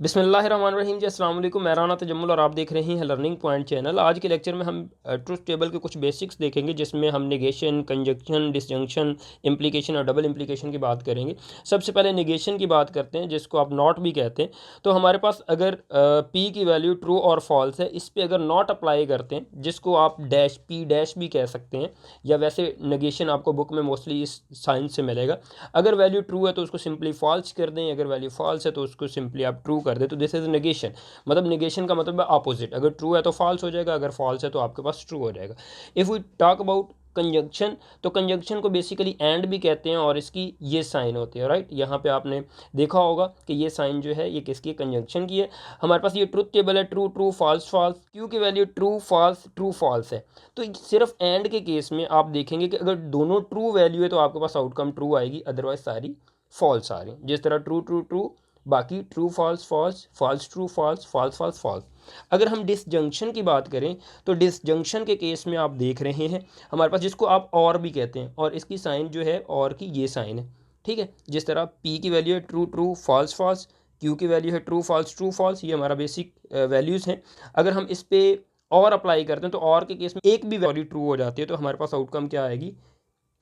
बिस्मिल्लाहिर्रहमानिर्रहीम जी, अस्सलाम वालेकुम। मैं राना तजम्मुल और आप देख रहे हैं लर्निंग पॉइंट चैनल। आज के लेक्चर में हम ट्रुथ टेबल के कुछ बेसिक्स देखेंगे, जिसमें हम नेगेशन, कंजक्शन, डिसजंक्शन, इम्प्लीकेशन और डबल इम्प्लीकेशन की बात करेंगे। सबसे पहले नेगेशन की बात करते हैं, जिसको आप नॉट भी कहते हैं। तो हमारे पास अगर पी की वैल्यू ट्रू और फॉल्स है, इस पर अगर नॉट अप्लाई करते हैं, जिसको आप डैश पी डैश भी कह सकते हैं, या वैसे नेगेशन आपको बुक में मोस्टली इस साइन से मिलेगा। अगर वैल्यू ट्रू है तो उसको सिंपली फॉल्स कर दें, अगर वैल्यू फॉल्स है तो उसको सिंपली आप ट्रू कर दें। तो दिस इज नेगेशन। मतलब नेगेशन का मतलब है अपोजिट। अगर ट्रू है तो फॉल्स हो जाएगा, अगर फॉल्स है तो आपके पास ट्रू हो जाएगा। If we talk about conjunction, तो कंजंक्शन को बेसिकली एंड भी कहते हैं, और इसकी ये साइन होती है, राइट। यहाँ पे आपने देखा होगा कि ये साइन जो है ये किसकी, कंजंक्शन की है। हमारे पास ये ट्रुथ टेबल है, true true false false, Q की वैल्यू ट्रू फॉल्स है। तो सिर्फ एंड के केस में आप देखेंगे कि अगर दोनों ट्रू वैल्यू है तो आपके पास आउटकम ट्रू आएगी, अदरवाइज सारी फॉल्स आ रही। जिस तरह ट्रू ट्रू ट्रू, बाकी true false false, false true false, false false false. अगर हम डिसजंक्शन की बात करें, तो डिसजंक्शन के केस में आप देख रहे हैं हमारे पास, जिसको आप और भी कहते हैं, और इसकी साइन जो है और की ये साइन है, ठीक है। जिस तरह पी की वैल्यू है true true false false, Q की वैल्यू है ट्रू फॉल्स, ये हमारा बेसिक वैल्यूज़ हैं। अगर हम इस पर और अप्लाई करते हैं, तो और के केस में एक भी वैल्यू ट्रू हो जाती है, तो हमारे पास आउटकम क्या आएगी,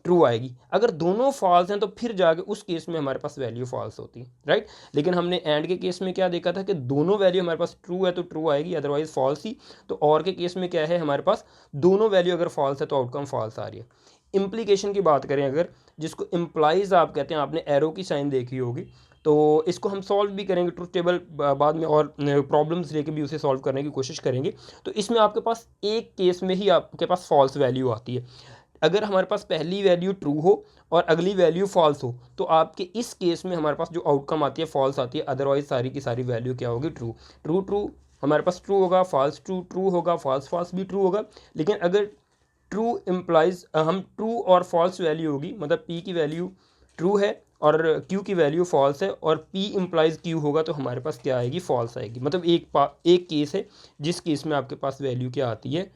ट्रू आएगी। अगर दोनों फॉल्स हैं तो फिर जाके उस केस में हमारे पास वैल्यू फॉल्स होती है, राइट। लेकिन हमने एंड के केस में क्या देखा था कि दोनों वैल्यू हमारे पास ट्रू है तो ट्रू आएगी, अदरवाइज फॉल्स ही। तो और के केस में क्या है, हमारे पास दोनों वैल्यू अगर फॉल्स है तो आउटकम फॉल्स आ रही है। इम्प्लीकेशन की बात करें अगर, जिसको इम्प्लाइज आप कहते हैं, आपने एरो की साइन देखी होगी, तो इसको हम सॉल्व भी करेंगे ट्रुथ टेबल बाद में, और प्रॉब्लम्स लेके भी उसे सॉल्व करने की कोशिश करेंगे। तो इसमें आपके पास एक केस में ही आपके पास फॉल्स वैल्यू आती है। अगर हमारे पास पहली वैल्यू ट्रू हो और अगली वैल्यू फॉल्स हो, तो आपके इस केस में हमारे पास जो आउटकम आती है फॉल्स आती है, अदरवाइज सारी की सारी वैल्यू क्या होगी, ट्रू। ट्रू ट्रू हमारे पास ट्रू होगा, फॉल्स ट्रू ट्रू होगा, फॉल्स फॉल्स भी ट्रू होगा। लेकिन अगर ट्रू इम्प्लाइज हम ट्रू और फॉल्स वैल्यू होगी, मतलब पी की वैल्यू ट्रू है और क्यू की वैल्यू फॉल्स है, और पी इम्प्लाइज क्यू होगा, तो हमारे पास क्या आएगी, फॉल्स आएगी। मतलब एक केस है जिस केस में आपके पास वैल्यू क्या आती है,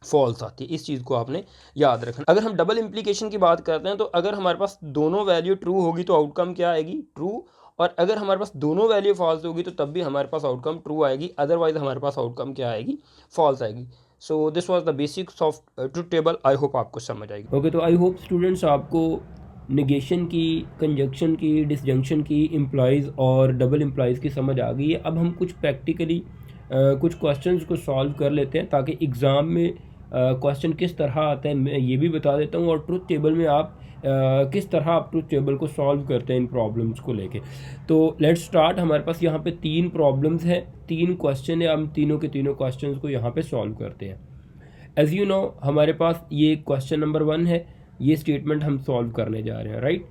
फॉल्स आती है। इस चीज़ को आपने याद रखना। अगर हम डबल इम्प्लीकेशन की बात करते हैं, तो अगर हमारे पास दोनों वैल्यू ट्रू होगी तो आउटकम क्या आएगी, ट्रू। और अगर हमारे पास दोनों वैल्यू फॉल्स होगी तो तब भी हमारे पास आउटकम ट्रू आएगी, अदरवाइज हमारे पास आउटकम क्या आएगी, फॉल्स आएगी। So this was the basics of truth table. I hope आपको समझ आएगी। ओके, तो आई होप स्टूडेंट्स आपको निगेशन की, कंजक्शन की, डिसजंक्शन की, इम्प्लॉइज़ और डबल इम्प्लॉइज़ की समझ आ गई है। अब हम कुछ प्रैक्टिकली कुछ क्वेश्चंस को सॉल्व कर लेते हैं, ताकि एग्ज़ाम में क्वेश्चन किस तरह आता है मैं ये भी बता देता हूँ, और ट्रुथ टेबल में आप किस तरह आप ट्रुथ टेबल को सॉल्व करते हैं इन प्रॉब्लम्स को लेके। तो लेट्स स्टार्ट। हमारे पास यहाँ पे 3 प्रॉब्लम्स हैं, 3 क्वेश्चन है, हम तीनों के तीनों क्वेश्चंस को यहाँ पे सॉल्व करते हैं। एज़ यू नो, हमारे पास ये क्वेश्चन नंबर 1 है, ये स्टेटमेंट हम सॉल्व करने जा रहे हैं, राइट।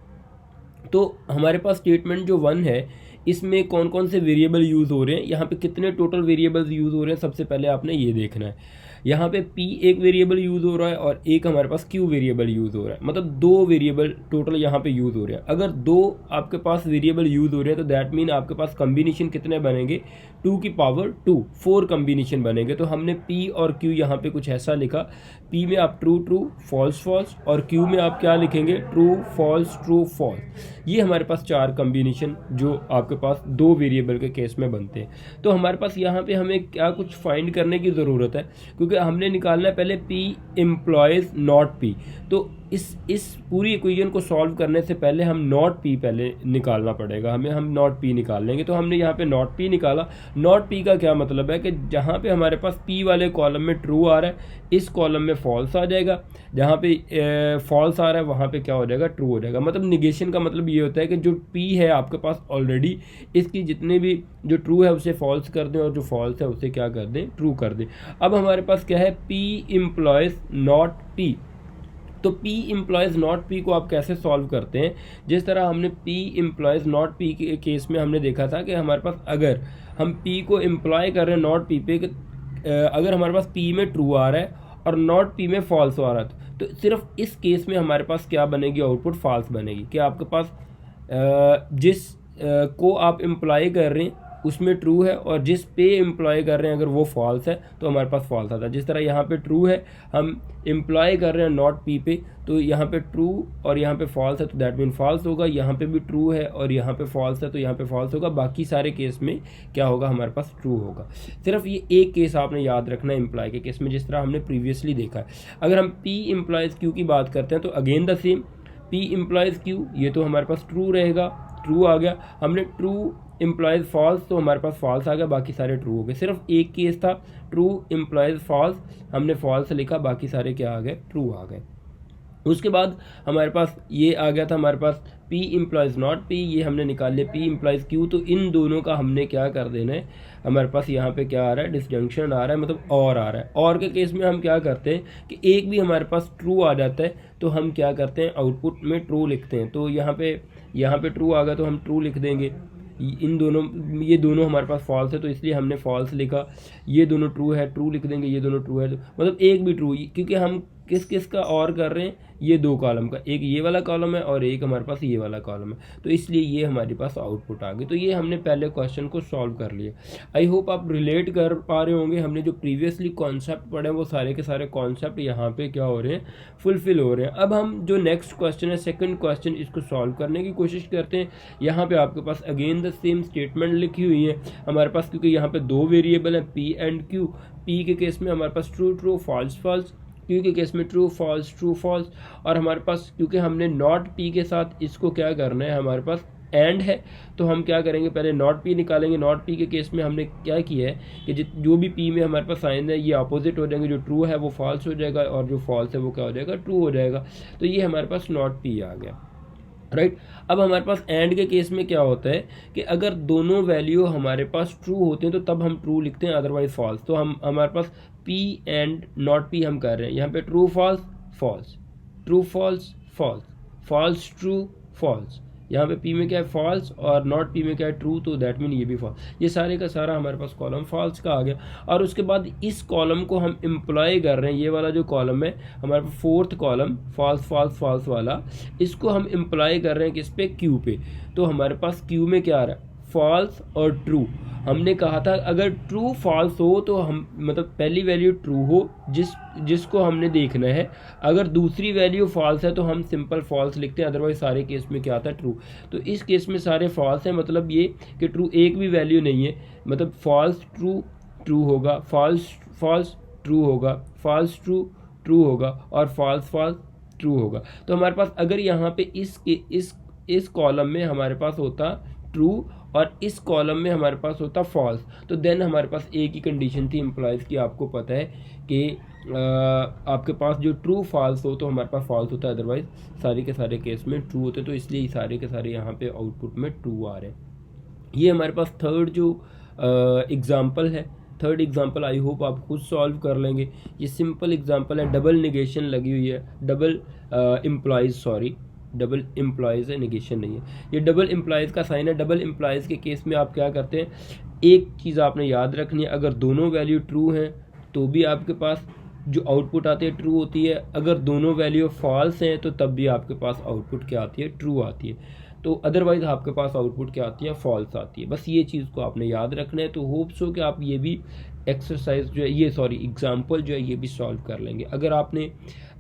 तो हमारे पास स्टेटमेंट जो 1 है, इसमें कौन कौन से वेरिएबल यूज़ हो रहे हैं, यहाँ पे कितने टोटल वेरिएबल्स यूज़ हो रहे हैं, सबसे पहले आपने ये देखना है। यहाँ पे p एक वेरिएबल यूज़ हो रहा है और एक हमारे पास q वेरिएबल यूज़ हो रहा है, मतलब 2 वेरिएबल टोटल यहाँ पे यूज़ हो रहे हैं। अगर 2 आपके पास वेरिएबल यूज़ हो रहे हैं तो दैट मीन आपके पास कम्बिनेशन कितने बनेंगे, 2 की पावर 2, 4 कम्बिनेशन बनेंगे। तो हमने p और q यहाँ पे कुछ ऐसा लिखा, p में आप ट्रू ट्रू फॉल्स फॉल्स, और q में आप क्या लिखेंगे, ट्रू फॉल्स। ये हमारे पास 4 कम्बिनेशन जो आपके पास 2 वेरिएबल के केस में बनते हैं। तो हमारे पास यहाँ पे हमें क्या कुछ फाइंड करने की ज़रूरत है, क्योंकि हमने निकालना है पहले p एम्प्लॉयज़ नॉट p। तो इस पूरी इक्वेशन को सॉल्व करने से पहले हम नॉट p पहले निकालना पड़ेगा हमें, हम नॉट p निकाल लेंगे। तो हमने यहाँ पे नॉट p निकाला। नॉट p का क्या मतलब है कि जहाँ पे हमारे पास p वाले कॉलम में ट्रू आ रहा है, इस कॉलम में फॉल्स आ जाएगा, जहाँ पे फॉल्स आ रहा है वहाँ पे क्या हो जाएगा, ट्रू हो जाएगा। मतलब निगेशन का मतलब ये होता है कि जो p है आपके पास ऑलरेडी, इसकी जितने भी जो ट्रू है उसे फॉल्स कर दें, और जो फॉल्स है उसे क्या कर दें, ट्रू कर दें। अब हमारे पास क्या है, p एम्प्लॉयज़ नॉट p। तो p एम्प्लॉयज़ नॉट p को आप कैसे सॉल्व करते हैं, जिस तरह हमने p एम्प्लॉयज़ नॉट p के केस में हमने देखा था कि हमारे पास अगर हम p को एम्प्लॉय कर रहे हैं नॉट p पे, अगर हमारे पास p में ट्रू आ रहा है और नॉट p में फॉल्स आ रहा है, तो सिर्फ इस केस में हमारे पास क्या बनेगी, आउटपुट फॉल्स बनेगी। कि आपके पास जिस को आप एम्प्लॉय कर रहे हैं उसमें ट्रू है, और जिस पे एम्प्लॉय कर रहे हैं अगर वो फॉल्स है तो हमारे पास फॉल्स आता है। जिस तरह यहाँ पे ट्रू है, हम एम्प्लॉय कर रहे हैं नॉट पी पे, तो यहाँ पे ट्रू और यहाँ पे फॉल्स है तो दैट मीन फॉल्स होगा। यहाँ पे भी ट्रू है और यहाँ पे फॉल्स है तो यहाँ पे फॉल्स होगा। बाकी सारे केस में क्या होगा, हमारे पास ट्रू होगा। सिर्फ ये एक केस आपने याद रखना है एम्प्लॉय के केस में, जिस तरह हमने प्रीवियसली देखा है। अगर हम पी एम्प्लॉयज़ क्यू की बात करते हैं तो again the same, P employees Q, ये तो हमारे पास ट्रू रहेगा, ट्रू आ गया। हमने ट्रू एम्प्लॉयज़ फॉल्स तो हमारे पास फॉल्स आ गया, बाकी सारे ट्रू हो गए। सिर्फ एक केस था ट्रू एम्प्लॉयज़ फॉल्स, हमने फॉल्स लिखा, बाकी सारे क्या आ गए, ट्रू आ गए। उसके बाद हमारे पास ये आ गया था, हमारे पास पी एम्प्लॉयज़ नॉट पी, ये हमने निकाल लिया पी एम्प्लॉयज़ क्यू। तो इन दोनों का हमने क्या कर देना है, हमारे पास यहाँ पे क्या आ रहा है, डिसजंक्शन आ रहा है, मतलब और आ रहा है। और के केस में हम क्या करते हैं कि एक भी हमारे पास ट्रू आ जाता है तो हम क्या करते हैं, आउटपुट में ट्रू लिखते हैं। तो यहाँ पे ट्रू आ गया तो हम ट्रू लिख देंगे। इन दोनों, ये दोनों हमारे पास फॉल्स है तो इसलिए हमने फॉल्स लिखा। ये दोनों ट्रू है, ट्रू लिख देंगे। ये दोनों ट्रू है तो मतलब एक भी ट्रू, क्योंकि हम किस किस का और कर रहे हैं, ये दो कॉलम का, एक ये वाला कॉलम है और एक हमारे पास ये वाला कॉलम है, तो इसलिए ये हमारे पास आउटपुट आ गई। तो ये हमने पहले क्वेश्चन को सॉल्व कर लिया। आई होप आप रिलेट कर पा रहे होंगे। हमने जो प्रीवियसली कॉन्सेप्ट पढ़े हैं वो सारे के सारे कॉन्सेप्ट यहाँ पे क्या हो रहे हैं, फुलफिल हो रहे हैं। अब हम जो नेक्स्ट क्वेश्चन है, सेकंड क्वेश्चन, इसको सॉल्व करने की कोशिश करते हैं। यहाँ पे आपके पास अगेन द सेम स्टेटमेंट लिखी हुई है हमारे पास, क्योंकि यहाँ पे दो वेरिएबल हैं पी एंड क्यू। पी के केस में हमारे पास true true false false, Q के केस में ट्रू फॉल्स। और हमारे पास क्योंकि हमने नॉट पी के साथ इसको क्या करना है, हमारे पास एंड है, तो हम क्या करेंगे, पहले नॉट पी निकालेंगे। नॉट पी के केस में हमने क्या किया है कि जो भी पी में हमारे पास साइन है ये अपोजिट हो जाएंगे, जो ट्रू है वो फॉल्स हो जाएगा और जो फॉल्स है वो क्या हो जाएगा, ट्रू हो जाएगा। तो ये हमारे पास नॉट पी आ गया, राइट। अब हमारे पास एंड के केस में क्या होता है कि अगर दोनों वैल्यू हमारे पास ट्रू होते हैं तो तब हम ट्रू लिखते हैं, अदरवाइज फॉल्स। तो हमारे पास पी एंड नॉट पी हम कर रहे हैं, यहाँ पे true false false, true false false, false true false. यहाँ पे पी में क्या है, फॉल्स, और नॉट पी में क्या है, ट्रू, तो दैट मीन ये भी फॉल्स। ये सारे का सारा हमारे पास कॉलम फॉल्स का आ गया। और उसके बाद इस कॉलम को हम एम्प्लॉय कर रहे हैं, ये वाला जो कॉलम है हमारे पास fourth column false false false वाला, इसको हम एम्प्लॉय कर रहे हैं किस पे, क्यू पे। तो हमारे पास क्यू में क्या आ रहा है, फॉल्स और ट्रू। हमने कहा था अगर ट्रू फॉल्स हो तो हम मतलब पहली वैल्यू ट्रू हो जिसको हमने देखना है, अगर दूसरी वैल्यू फॉल्स है तो हम सिंपल फॉल्स लिखते हैं, अदरवाइज सारे केस में क्या आता है, ट्रू। तो इस केस में सारे फॉल्स हैं, मतलब ये कि ट्रू एक भी वैल्यू नहीं है, मतलब फॉल्स ट्रू ट्रू होगा, फॉल्स फॉल्स ट्रू होगा, फॉल्स ट्रू ट्रू होगा और फॉल्स फॉल्स ट्रू होगा। तो हमारे पास अगर यहाँ पे इस कॉलम में हमारे पास होता ट्रू और इस कॉलम में हमारे पास होता फॉल्स, तो देन हमारे पास एक ही कंडीशन थी एम्प्लॉयज़ की, आपको पता है कि आपके पास जो ट्रू फॉल्स हो तो हमारे पास फॉल्स होता है, अदरवाइज सारे के सारे केस में ट्रू होते, तो इसलिए सारे के सारे यहाँ पे आउटपुट में ट्रू आ रहे हैं। ये हमारे पास थर्ड जो एग्जाम्पल है, थर्ड एग्जाम्पल आई होप आप खुद सॉल्व कर लेंगे। ये सिंपल एग्जाम्पल है, डबल निगेशन लगी हुई है, डबल एम्प्लॉयज़ है, निगेशन नहीं है। ये डबल एम्प्लॉयज़ का साइन है। डबल एम्प्लॉयज़ के केस में आप क्या करते हैं, एक चीज़ आपने याद रखनी है, अगर दोनों वैल्यू ट्रू हैं तो भी आपके पास जो आउटपुट आती है ट्रू होती है, अगर दोनों वैल्यू फॉल्स हैं तो तब भी आपके पास आउटपुट क्या आती है, ट्रू आती है। तो अदरवाइज़ आपके पास आउटपुट क्या आती है, फॉल्स आती है। बस ये चीज़ को आपने याद रखना है। तो होप्स हो कि आप ये भी एक्सरसाइज जो है, एग्जाम्पल जो है ये भी सॉल्व कर लेंगे। अगर आपने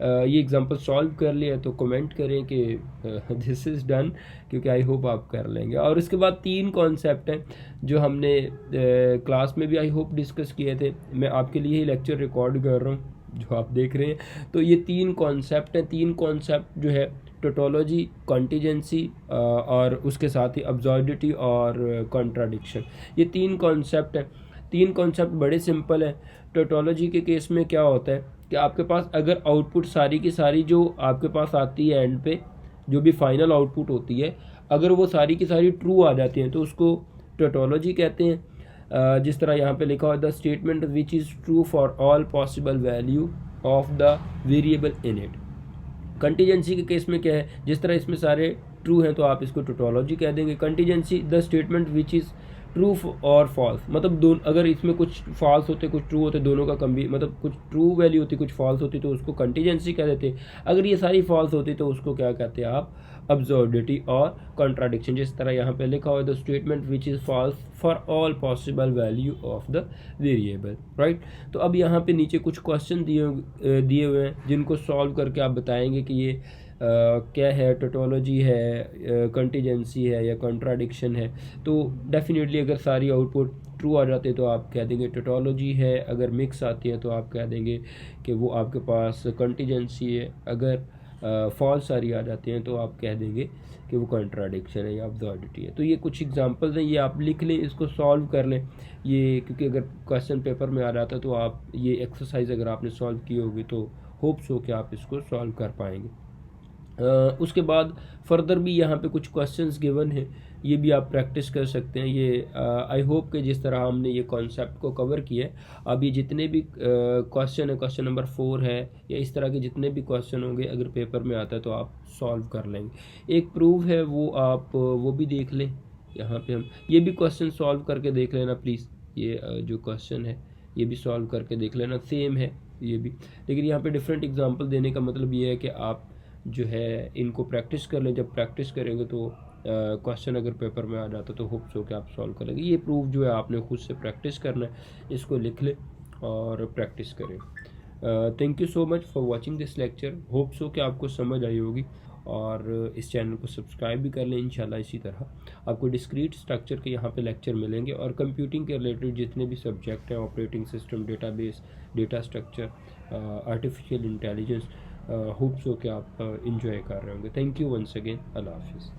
ये एग्जाम्पल सॉल्व कर लिया तो कमेंट करें कि दिस इज़ डन, क्योंकि आई होप आप कर लेंगे। और उसके बाद 3 कॉन्सेप्ट हैं जो हमने क्लास में भी आई होप डिस्कस किए थे, मैं आपके लिए ही लेक्चर रिकॉर्ड कर रहा हूँ जो आप देख रहे हैं। तो ये 3 कॉन्सेप्ट हैं। 3 कॉन्सेप्ट जो है टोटोलॉजी, कॉन्टीजेंसी और उसके साथ ही अब्सॉर्डिटी और कॉन्ट्राडिक्शन, ये 3 कॉन्सेप्ट हैं। 3 कॉन्सेप्ट बड़े सिंपल हैं। टोटोलॉजी के केस में क्या होता है कि आपके पास अगर आउटपुट सारी की सारी जो आपके पास आती है एंड पे, जो भी फाइनल आउटपुट होती है, अगर वो सारी की सारी ट्रू आ जाती हैं तो उसको टोटोलॉजी कहते हैं। जिस तरह यहाँ पे लिखा हुआ है, the statement which is true for all possible value of the variable in it. Contingency के केस में क्या है, जिस तरह इसमें सारे ट्रू हैं तो आप इसको टोटोलॉजी कह देंगे। Contingency, the statement which is true और फॉल्स, मतलब दोनों, अगर इसमें कुछ फॉल्स होते कुछ ट्रू होते, दोनों का मतलब कुछ ट्रू वैल्यू होती कुछ फॉल्स होती तो उसको कंटीजेंसी कह देते। अगर ये सारी फॉल्स होती तो उसको क्या कहते हैं आप, अब्सर्डिटी और कॉन्ट्राडिक्शन। जिस तरह यहाँ पे लिखा हुआ है the statement which is false for all possible value of the variable, right. तो अब यहाँ पे नीचे कुछ क्वेश्चन दिए हुए हैं जिनको सॉल्व करके आप बताएंगे कि ये क्या है, टोटोलॉजी है, कंटीजेंसी है या कॉन्ट्राडिक्शन है। तो डेफिनेटली अगर सारी आउटपुट ट्रू आ जाते हैं तो आप कह देंगे टोटोलॉजी है, अगर मिक्स आती है तो आप कह देंगे कि वो आपके पास कंटीजेंसी है, अगर फॉल्स सारी आ जाती हैं तो आप कह देंगे कि वो कॉन्ट्राडिक्शन है या अब्सर्डिटी है। तो ये कुछ एग्जांपल्स हैं, ये आप लिख लें, इसको सॉल्व कर लें ये, क्योंकि अगर क्वेश्चन पेपर में आ जाता है तो आप ये एक्सरसाइज अगर आपने सॉल्व की होगी तो होप्स हो कि आप इसको सॉल्व कर पाएंगे। उसके बाद फर्दर भी यहाँ पे कुछ क्वेश्चंस गिवन हैं, ये भी आप प्रैक्टिस कर सकते हैं। ये आई होप कि जिस तरह हमने ये कॉन्सेप्ट को कवर किया है, अब ये जितने भी क्वेश्चन है, क्वेश्चन नंबर 4 है या इस तरह के जितने भी क्वेश्चन होंगे अगर पेपर में आता है तो आप सॉल्व कर लेंगे। एक प्रूफ है वो आप वो भी देख लें, यहाँ पे हम ये भी क्वेश्चन सॉल्व करके देख लेना प्लीज़। ये जो क्वेश्चन है ये भी सॉल्व करके देख लेना, सेम है ये भी, लेकिन यहाँ पे डिफरेंट एग्जांपल देने का मतलब ये है कि आप जो है इनको प्रैक्टिस कर लें। जब प्रैक्टिस करेंगे तो क्वेश्चन अगर पेपर में आ जाता तो होप्स हो कि आप सॉल्व करेंगे। ये प्रूफ जो है आपने खुद से प्रैक्टिस करना है, इसको लिख लें और प्रैक्टिस करें। Thank you so much for watching this lecture. Hopes हो कि आपको समझ आई होगी और इस चैनल को सब्सक्राइब भी कर लें इंशाल्लाह। इसी तरह आपको डिस्क्रीट स्ट्रक्चर के यहाँ पे लेक्चर मिलेंगे और कंप्यूटिंग के रिलेटेड जितने भी सब्जेक्ट हैं, operating system, database, data structure, artificial intelligence, hopes हो कि आप इंजॉय कर रहे होंगे। थैंक यू वंस अगेन, अल्लाह हाफिज़।